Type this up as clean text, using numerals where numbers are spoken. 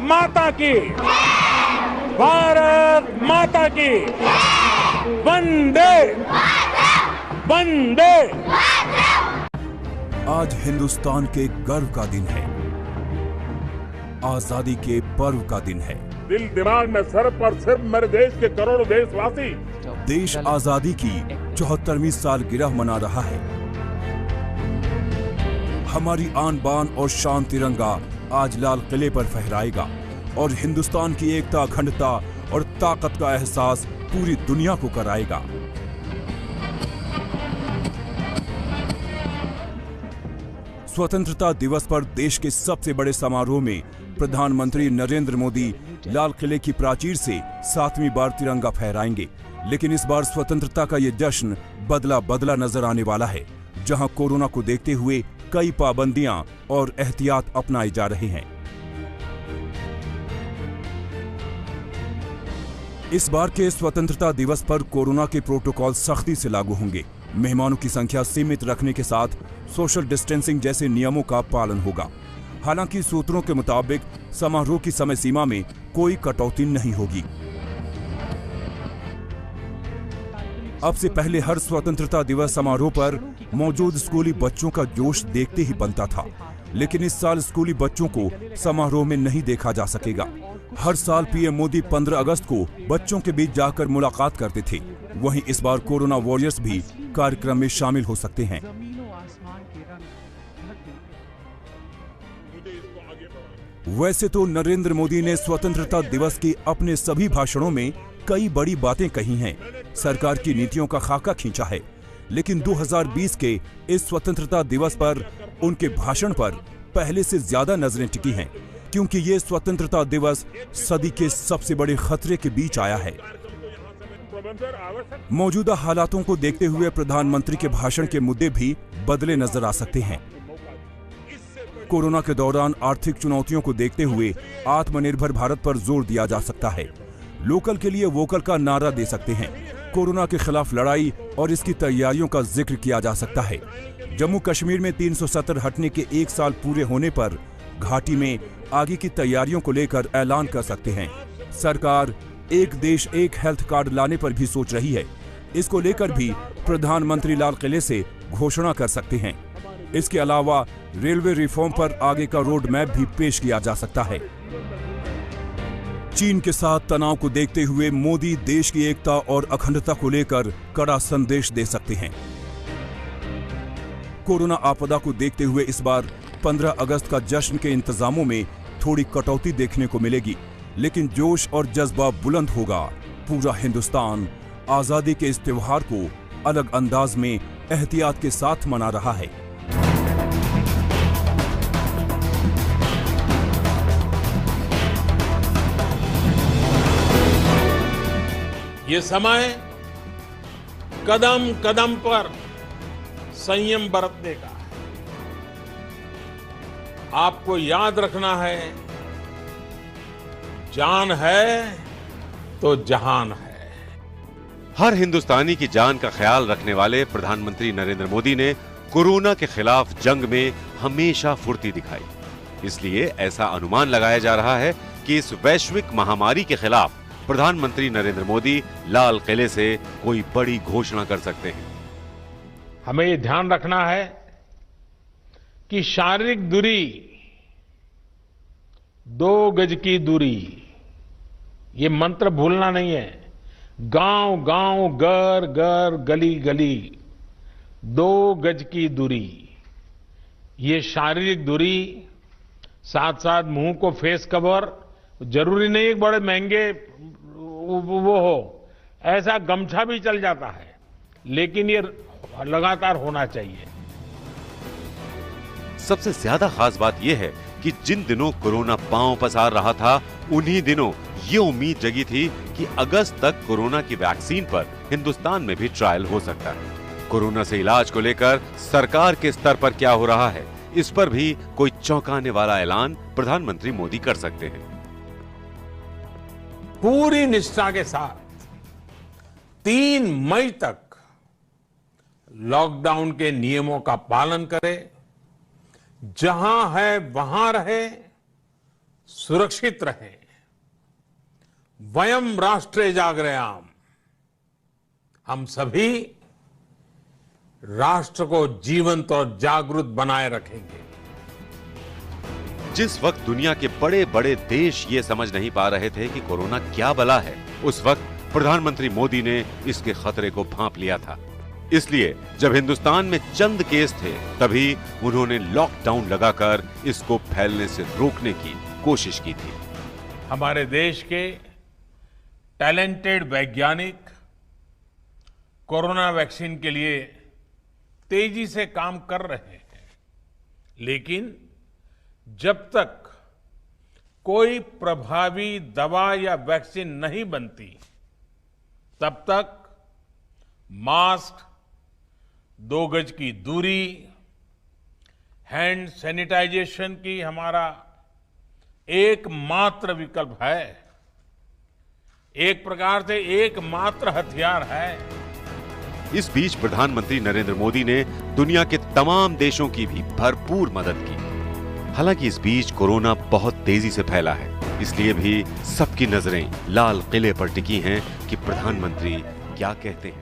माता की, भारत माता की, वंदे वंदे। आज हिंदुस्तान के गर्व का दिन है, आजादी के पर्व का दिन है। दिल दिमाग में सर पर सिर्फ मेरे देश के करोड़ों देशवासी देश आजादी की 74वीं सालगिरह मना रहा है। हमारी आन बान और शान तिरंगा आज लाल किले पर फहराएगा और हिंदुस्तान की एकता, अखंडता और ताकत का एहसास पूरी दुनिया को कराएगा। स्वतंत्रता दिवस पर देश के सबसे बड़े समारोह में प्रधानमंत्री नरेंद्र मोदी लाल किले की प्राचीर से 7वीं बार तिरंगा फहराएंगे। लेकिन इस बार स्वतंत्रता का यह जश्न बदला बदला नजर आने वाला है, जहां कोरोना को देखते हुए कई पाबंदियां और एहतियात अपनाए जा रहे हैं। इस बार के स्वतंत्रता दिवस पर कोरोना के प्रोटोकॉल सख्ती से लागू होंगे। मेहमानों की संख्या सीमित रखने के साथ सोशल डिस्टेंसिंग जैसे नियमों का पालन होगा। हालांकि सूत्रों के मुताबिक समारोह की समय सीमा में कोई कटौती नहीं होगी। अब से पहले हर स्वतंत्रता दिवस समारोह पर मौजूद स्कूली बच्चों का जोश देखते ही बनता था, लेकिन इस साल स्कूली बच्चों को समारोह में नहीं देखा जा सकेगा। हर साल पीएम मोदी 15 अगस्त को बच्चों के बीच जाकर मुलाकात करते थे। वहीं इस बार कोरोना वॉरियर्स भी कार्यक्रम में शामिल हो सकते हैं। वैसे तो नरेंद्र मोदी ने स्वतंत्रता दिवस के अपने सभी भाषणों में कई बड़ी बातें कही हैं, सरकार की नीतियों का खाका खींचा है। लेकिन 2020 के इस स्वतंत्रता दिवस पर उनके भाषण पर पहले से ज्यादा नजरें टिकी हैं, क्योंकि ये स्वतंत्रता दिवस सदी के सबसे बड़े खतरे के बीच आया है। मौजूदा हालातों को देखते हुए प्रधानमंत्री के भाषण के मुद्दे भी बदले नजर आ सकते हैं। कोरोना के दौरान आर्थिक चुनौतियों को देखते हुए आत्मनिर्भर भारत पर जोर दिया जा सकता है। लोकल के लिए वोकल का नारा दे सकते हैं। कोरोना के खिलाफ लड़ाई और इसकी तैयारियों का जिक्र किया जा सकता है। जम्मू कश्मीर में 370 हटने के 1 साल पूरे होने पर घाटी में आगे की तैयारियों को लेकर ऐलान कर सकते हैं। सरकार एक देश एक हेल्थ कार्ड लाने पर भी सोच रही है। इसको लेकर भी प्रधानमंत्री लाल किले से घोषणा कर सकते हैं। इसके अलावा रेलवे रिफॉर्म पर आगे का रोड मैप भी पेश किया जा सकता है। चीन के साथ तनाव को देखते हुए मोदी देश की एकता और अखंडता को लेकर कड़ा संदेश दे सकते हैं। कोरोना आपदा को देखते हुए इस बार 15 अगस्त का जश्न के इंतजामों में थोड़ी कटौती देखने को मिलेगी, लेकिन जोश और जज्बा बुलंद होगा। पूरा हिंदुस्तान आजादी के इस त्योहार को अलग अंदाज में एहतियात के साथ मना रहा है। ये समय कदम कदम पर संयम बरतने का है। आपको याद रखना है, जान है तो जहान है। हर हिंदुस्तानी की जान का ख्याल रखने वाले प्रधानमंत्री नरेंद्र मोदी ने कोरोना के खिलाफ जंग में हमेशा फुर्ती दिखाई। इसलिए ऐसा अनुमान लगाया जा रहा है कि इस वैश्विक महामारी के खिलाफ प्रधानमंत्री नरेंद्र मोदी लाल किले से कोई बड़ी घोषणा कर सकते हैं। हमें ये ध्यान रखना है कि शारीरिक दूरी, 2 गज की दूरी, ये मंत्र भूलना नहीं है। गांव गांव, घर घर, गली गली, 2 गज की दूरी, ये शारीरिक दूरी। साथ साथ मुंह को फेस कवर, जरूरी नहीं एक बड़े महंगे वो हो, ऐसा गमछा भी चल जाता है, लेकिन ये लगातार होना चाहिए। सबसे ज्यादा खास बात यह है कि जिन दिनों कोरोना पांव पसार रहा था, उन्हीं दिनों ये उम्मीद जगी थी कि अगस्त तक कोरोना की वैक्सीन पर हिंदुस्तान में भी ट्रायल हो सकता है। कोरोना से इलाज को लेकर सरकार के स्तर पर क्या हो रहा है, इस पर भी कोई चौंकाने वाला ऐलान प्रधानमंत्री मोदी कर सकते हैं। पूरी निष्ठा के साथ 3 मई तक लॉकडाउन के नियमों का पालन करें, जहां है वहां रहे, सुरक्षित रहें। वयम राष्ट्रे जागृयाम। हम सभी राष्ट्र को जीवंत और जागरूक बनाए रखेंगे। जिस वक्त दुनिया के बड़े बड़े देश ये समझ नहीं पा रहे थे कि कोरोना क्या बला है, उस वक्त प्रधानमंत्री मोदी ने इसके खतरे को भांप लिया था। इसलिए जब हिंदुस्तान में चंद केस थे, तभी उन्होंने लॉकडाउन लगाकर इसको फैलने से रोकने की कोशिश की थी। हमारे देश के टैलेंटेड वैज्ञानिक कोरोना वैक्सीन के लिए तेजी से काम कर रहे हैं, लेकिन जब तक कोई प्रभावी दवा या वैक्सीन नहीं बनती, तब तक मास्क, 2 गज की दूरी, हैंड सैनिटाइजेशन की हमारा एकमात्र विकल्प है, एक प्रकार से एकमात्र हथियार है। इस बीच प्रधानमंत्री नरेंद्र मोदी ने दुनिया के तमाम देशों की भी भरपूर मदद की। हालांकि इस बीच कोरोना बहुत तेजी से फैला है, इसलिए भी सबकी नजरें लाल किले पर टिकी हैं कि प्रधानमंत्री क्या कहते हैं।